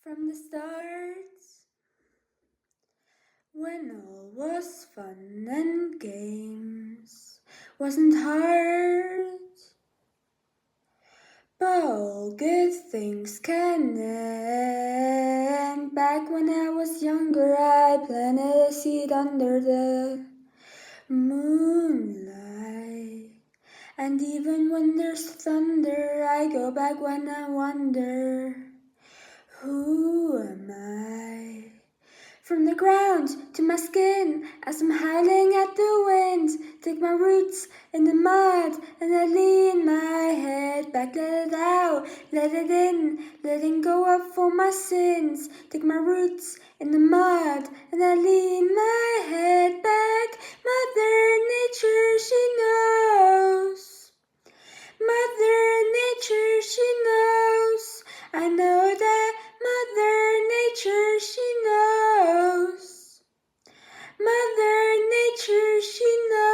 from the start, when all was fun and games, wasn't hard. But all good things can end. Back when I was younger, I planted a seed under the moonlight. And even when there's thunder, I go back when I wonder, who am I? From the ground to my skin, as I'm howling at the wind, dig my roots in the mud, and I lean my head back, let it out, let it in, letting go of all my sins. Dig my roots in the mud, and I lean my head back. Mother Nature, she knows. Mother Nature, she knows. I know that Mother Nature, she knows. Mother Nature, she knows.